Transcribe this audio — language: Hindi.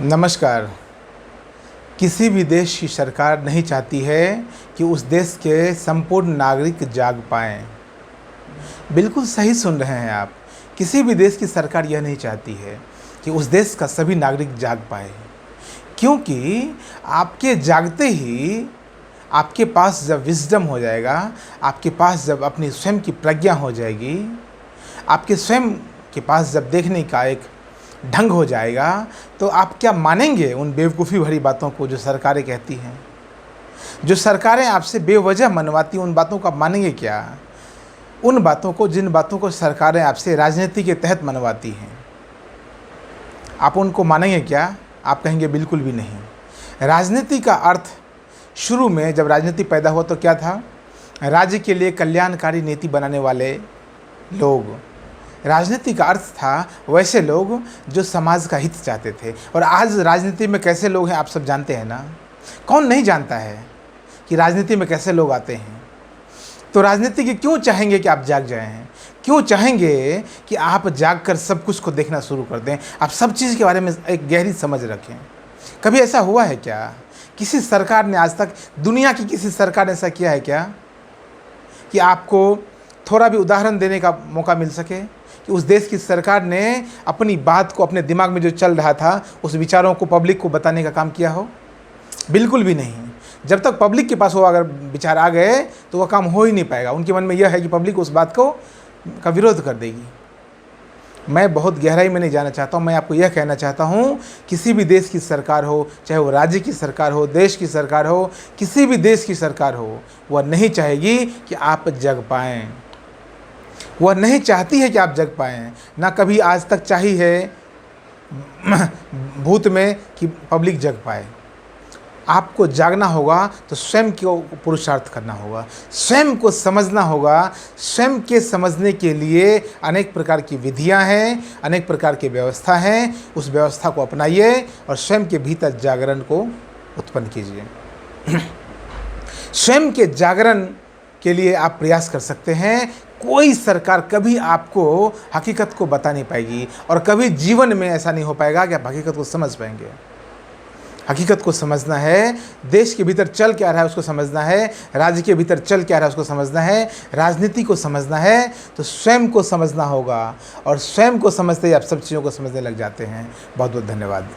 नमस्कार। किसी भी देश की सरकार नहीं चाहती है कि उस देश के संपूर्ण नागरिक जाग पाएँ। बिल्कुल सही सुन रहे हैं आप। किसी भी देश की सरकार यह नहीं चाहती है कि उस देश का सभी नागरिक जाग पाए, क्योंकि आपके जागते ही आपके पास जब विज़डम हो जाएगा, आपके पास जब अपनी स्वयं की प्रज्ञा हो जाएगी, आपके स्वयं के पास जब देखने का एक ढंग हो जाएगा, तो आप क्या मानेंगे उन बेवकूफ़ी भरी बातों को जो सरकारें कहती हैं। जो सरकारें आपसे बेवजह मनवाती हैं, उन बातों को आप मानेंगे क्या? उन बातों को, जिन बातों को सरकारें आपसे राजनीति के तहत मनवाती हैं, आप उनको मानेंगे क्या? आप कहेंगे बिल्कुल भी नहीं। राजनीति का अर्थ शुरू में जब राजनीति पैदा हुआ तो क्या था? राज्य के लिए कल्याणकारी नीति बनाने वाले लोग। राजनीति का अर्थ था वैसे लोग जो समाज का हित चाहते थे। और आज राजनीति में कैसे लोग हैं आप सब जानते हैं ना। कौन नहीं जानता है कि राजनीति में कैसे लोग आते हैं। तो राजनीति के क्यों चाहेंगे कि आप जाग जाएं हैं? क्यों चाहेंगे कि आप जाग कर सब कुछ को देखना शुरू कर दें? आप सब चीज़ के बारे में एक गहरी समझ रखें। कभी ऐसा हुआ है क्या? किसी सरकार ने आज तक, दुनिया की किसी सरकार ने ऐसा किया है क्या कि आपको थोड़ा भी उदाहरण देने का मौका मिल सके कि उस देश की सरकार ने अपनी बात को, अपने दिमाग में जो चल रहा था, उस विचारों को पब्लिक को बताने का काम किया हो? बिल्कुल भी नहीं। जब तक पब्लिक के पास वो अगर विचार आ गए तो वह काम हो ही नहीं पाएगा। उनके मन में यह है कि पब्लिक उस बात का विरोध कर देगी। मैं बहुत गहराई में नहीं जाना चाहता हूँ। मैं आपको यह कहना चाहता हूँ, किसी भी देश की सरकार हो, चाहे वो राज्य की सरकार हो, देश की सरकार हो, किसी भी देश की सरकार हो, वह नहीं चाहेगी कि आप जग पाएँ। वह नहीं चाहती है कि आप जग पाएँ। ना कभी आज तक चाही है भूत में कि पब्लिक जग पाए। आपको जागना होगा तो स्वयं को पुरुषार्थ करना होगा, स्वयं को समझना होगा। स्वयं के समझने के लिए अनेक प्रकार की विधियां हैं, अनेक प्रकार की व्यवस्था हैं। उस व्यवस्था को अपनाइए और स्वयं के भीतर जागरण को उत्पन्न कीजिए। स्वयं के जागरण के लिए आप प्रयास कर सकते हैं। कोई सरकार कभी आपको हकीकत को बता नहीं पाएगी और कभी जीवन में ऐसा नहीं हो पाएगा कि आप हकीकत को समझ पाएंगे। हकीकत को समझना है, देश के भीतर चल क्या रहा है उसको समझना है, राज्य के भीतर चल क्या रहा है उसको समझना है, राजनीति को समझना है, तो स्वयं को समझना होगा। और स्वयं को समझते ही आप सब चीज़ों को समझने लग जाते हैं। बहुत बहुत धन्यवाद।